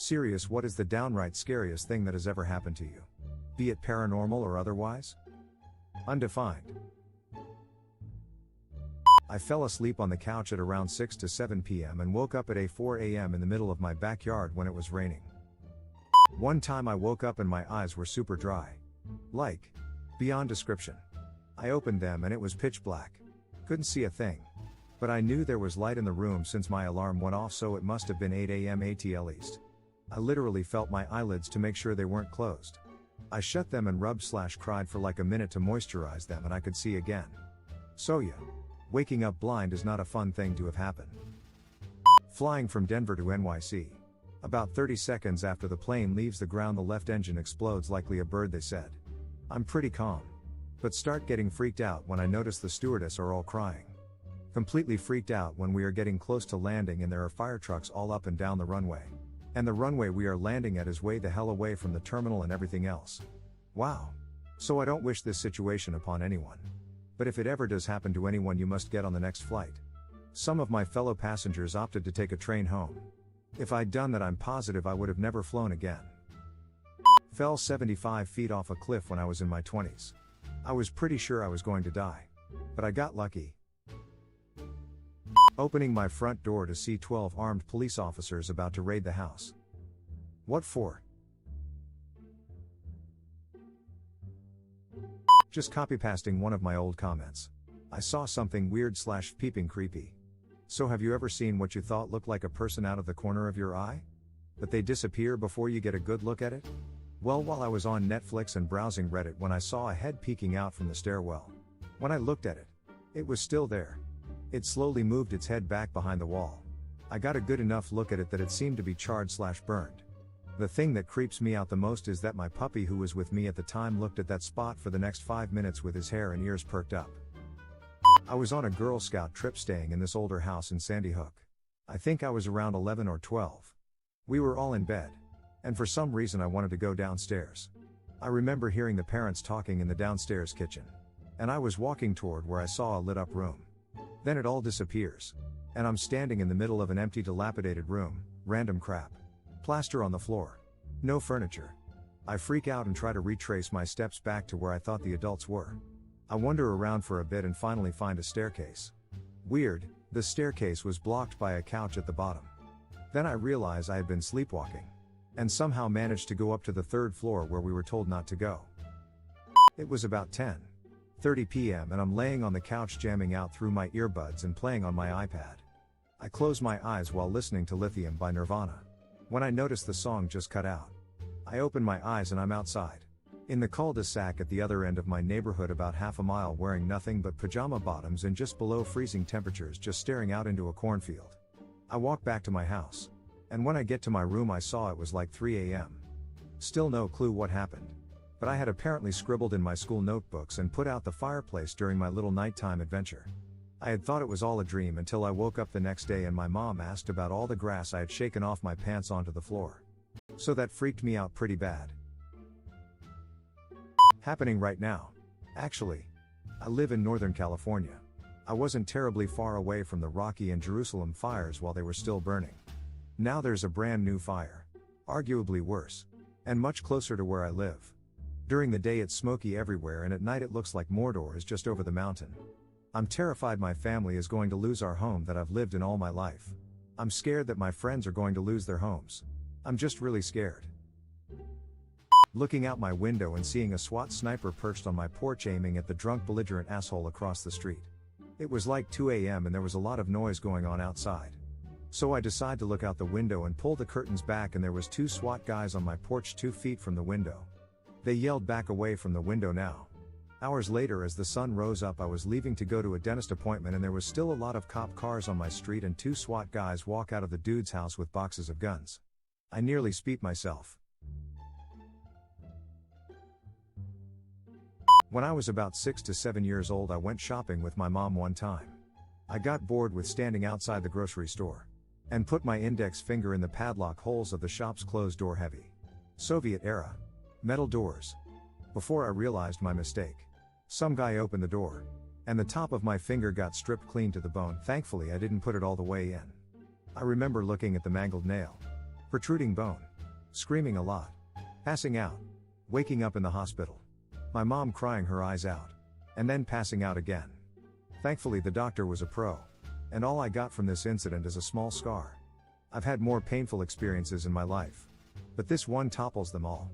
Serious, what is the downright scariest thing that has ever happened to you? Be it paranormal or otherwise? Undefined. I fell asleep on the couch at around 6 to 7 p.m. and woke up at 4 a.m. in the middle of my backyard when it was raining. One time I woke up and my eyes were super dry. Like, beyond description. I opened them and it was pitch black. Couldn't see a thing. But I knew there was light in the room since my alarm went off, so it must have been 8 a.m. at least. I literally felt my eyelids to make sure they weren't closed. I shut them and rubbed/cried for like a minute to moisturize them and I could see again. So yeah. Waking up blind is not a fun thing to have happened. Flying from Denver to NYC. About 30 seconds after the plane leaves the ground, the left engine explodes, likely a bird, they said. I'm pretty calm. But start getting freaked out when I notice the stewardess are all crying. Completely freaked out when we are getting close to landing and there are fire trucks all up and down the runway. And the runway we are landing at is way the hell away from the terminal and everything else. Wow. So I don't wish this situation upon anyone. But if it ever does happen to anyone, you must get on the next flight. Some of my fellow passengers opted to take a train home. If I'd done that, I'm positive I would have never flown again. Fell 75 feet off a cliff when I was in my 20s. I was pretty sure I was going to die. But I got lucky. Opening my front door to see 12 armed police officers about to raid the house. What for? Just copy-pasting one of my old comments. I saw something weird/peeping creepy. So have you ever seen what you thought looked like a person out of the corner of your eye? But they disappear before you get a good look at it? Well, while I was on Netflix and browsing Reddit when I saw a head peeking out from the stairwell. When I looked at it, it was still there. It slowly moved its head back behind the wall. I got a good enough look at it that it seemed to be charred/burned. The thing that creeps me out the most is that my puppy, who was with me at the time, looked at that spot for the next 5 minutes with his hair and ears perked up. I was on a Girl Scout trip staying in this older house in Sandy Hook. I think I was around 11 or 12. We were all in bed. And for some reason I wanted to go downstairs. I remember hearing the parents talking in the downstairs kitchen. And I was walking toward where I saw a lit up room. Then it all disappears. And I'm standing in the middle of an empty, dilapidated room. Random crap. Plaster on the floor. No furniture. I freak out and try to retrace my steps back to where I thought the adults were. I wander around for a bit and finally find a staircase. Weird, the staircase was blocked by a couch at the bottom. Then I realize I had been sleepwalking. And somehow managed to go up to the 3rd floor where we were told not to go. It was about 10:30 p.m. and I'm laying on the couch jamming out through my earbuds and playing on my iPad. I close my eyes while listening to Lithium by Nirvana. When I notice the song just cut out. I open my eyes and I'm outside. In the cul-de-sac at the other end of my neighborhood, about half a mile, wearing nothing but pajama bottoms and just below freezing temperatures, just staring out into a cornfield. I walk back to my house. And when I get to my room I saw it was like 3 a.m. Still no clue what happened. But I had apparently scribbled in my school notebooks and put out the fireplace during my little nighttime adventure. I had thought it was all a dream until I woke up the next day and my mom asked about all the grass I had shaken off my pants onto the floor. So that freaked me out pretty bad. Happening right now. Actually, I live in Northern California. I wasn't terribly far away from the Rocky and Jerusalem fires while they were still burning. Now there's a brand new fire. Arguably worse. And much closer to where I live. During the day it's smoky everywhere and at night it looks like Mordor is just over the mountain. I'm terrified my family is going to lose our home that I've lived in all my life. I'm scared that my friends are going to lose their homes. I'm just really scared. Looking out my window and seeing a SWAT sniper perched on my porch aiming at the drunk belligerent asshole across the street. It was like 2 a.m. and there was a lot of noise going on outside. So I decide to look out the window and pull the curtains back, and there was 2 SWAT guys on my porch 2 feet from the window. They yelled back away from the window now. Hours later, as the sun rose up, I was leaving to go to a dentist appointment and there was still a lot of cop cars on my street and 2 SWAT guys walk out of the dude's house with boxes of guns. I nearly speed myself. When I was about 6 to 7 years old I went shopping with my mom one time. I got bored with standing outside the grocery store. And put my index finger in the padlock holes of the shop's closed door. Heavy Soviet era metal doors. Before I realized my mistake, some guy opened the door. And the top of my finger got stripped clean to the bone. Thankfully I didn't put it all the way in. I remember looking at the mangled nail. Protruding bone. Screaming a lot. Passing out. Waking up in the hospital. My mom crying her eyes out. And then passing out again. Thankfully the doctor was a pro. And all I got from this incident is a small scar. I've had more painful experiences in my life. But this one topples them all.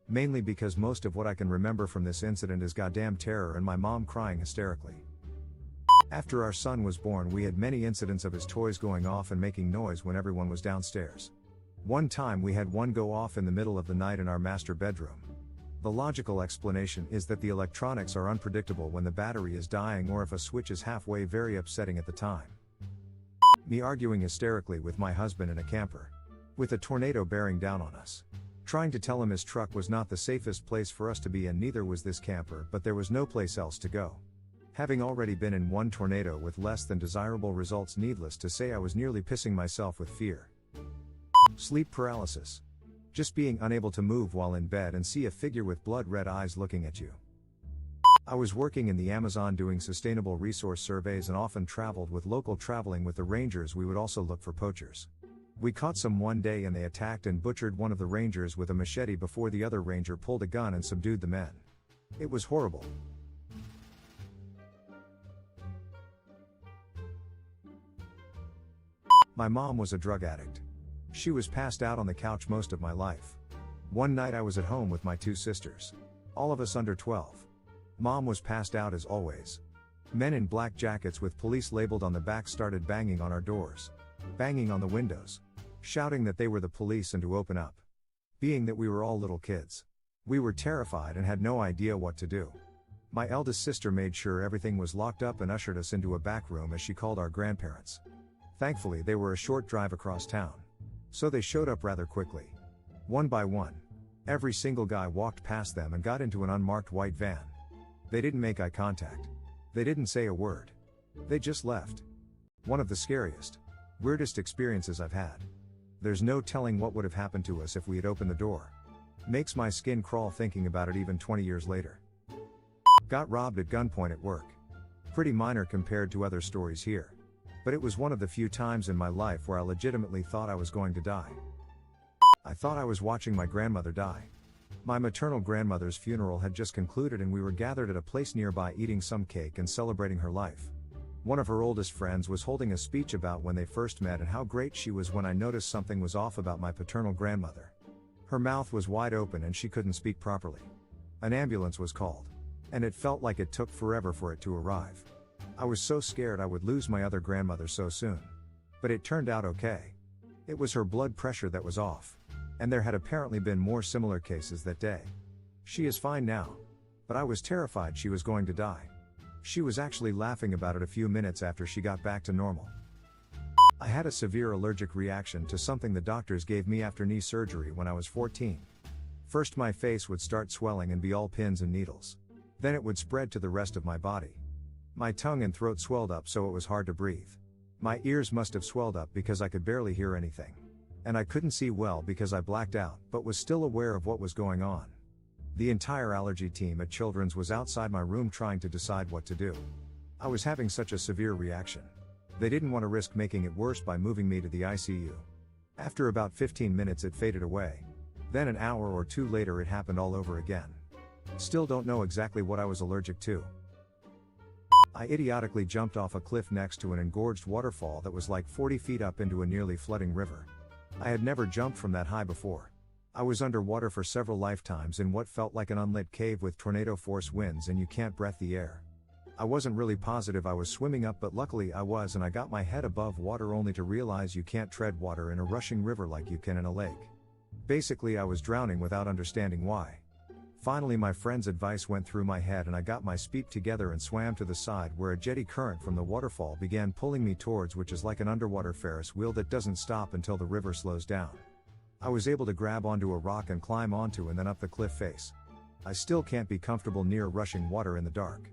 Mainly because most of what I can remember from this incident is goddamn terror and my mom crying hysterically. After our son was born, we had many incidents of his toys going off and making noise when everyone was downstairs. One time we had one go off in the middle of the night in our master bedroom. The logical explanation is that the electronics are unpredictable when the battery is dying or if a switch is halfway, very upsetting at the time. Me arguing hysterically with my husband in a camper. With a tornado bearing down on us. Trying to tell him his truck was not the safest place for us to be, and neither was this camper, but there was no place else to go. Having already been in one tornado with less than desirable results, needless to say I was nearly pissing myself with fear. Sleep paralysis. Just being unable to move while in bed and see a figure with blood-red eyes looking at you. I was working in the Amazon doing sustainable resource surveys and often traveled with local. Traveling with the rangers, we would also look for poachers. We caught some one day and they attacked and butchered one of the rangers with a machete before the other ranger pulled a gun and subdued the men. It was horrible. My mom was a drug addict. She was passed out on the couch most of my life. One night I was at home with my two sisters. All of us under 12. Mom was passed out as always. Men in black jackets with police labeled on the back started banging on our doors. Banging on the windows. Shouting that they were the police and to open up. Being that we were all little kids. We were terrified and had no idea what to do. My eldest sister made sure everything was locked up and ushered us into a back room as she called our grandparents. Thankfully they were a short drive across town. So they showed up rather quickly. One by one. Every single guy walked past them and got into an unmarked white van. They didn't make eye contact. They didn't say a word. They just left. One of the scariest, weirdest experiences I've had. There's no telling what would have happened to us if we had opened the door. Makes my skin crawl thinking about it even 20 years later. Got robbed at gunpoint at work. Pretty minor compared to other stories here. But it was one of the few times in my life where I legitimately thought I was going to die. I thought I was watching my grandmother die. My maternal grandmother's funeral had just concluded and we were gathered at a place nearby eating some cake and celebrating her life. One of her oldest friends was holding a speech about when they first met and how great she was when I noticed something was off about my paternal grandmother. Her mouth was wide open and she couldn't speak properly. An ambulance was called. And it felt like it took forever for it to arrive. I was so scared I would lose my other grandmother so soon. But it turned out okay. It was her blood pressure that was off. And there had apparently been more similar cases that day. She is fine now. But I was terrified she was going to die. She was actually laughing about it a few minutes after she got back to normal. I had a severe allergic reaction to something the doctors gave me after knee surgery when I was 14. First my face would start swelling and be all pins and needles. Then it would spread to the rest of my body. My tongue and throat swelled up so it was hard to breathe. My ears must have swelled up because I could barely hear anything. And I couldn't see well because I blacked out, but was still aware of what was going on. The entire allergy team at Children's was outside my room trying to decide what to do. I was having such a severe reaction. They didn't want to risk making it worse by moving me to the ICU. After about 15 minutes it faded away. Then an hour or two later it happened all over again. Still don't know exactly what I was allergic to. I idiotically jumped off a cliff next to an engorged waterfall that was like 40 feet up into a nearly flooding river. I had never jumped from that high before. I was underwater for several lifetimes in what felt like an unlit cave with tornado force winds and you can't breathe the air. I wasn't really positive I was swimming up, but luckily I was, and I got my head above water only to realize you can't tread water in a rushing river like you can in a lake. Basically I was drowning without understanding why. Finally my friend's advice went through my head and I got my speed together and swam to the side where a jetty current from the waterfall began pulling me towards, which is like an underwater Ferris wheel that doesn't stop until the river slows down. I was able to grab onto a rock and climb onto and then up the cliff face. I still can't be comfortable near rushing water in the dark.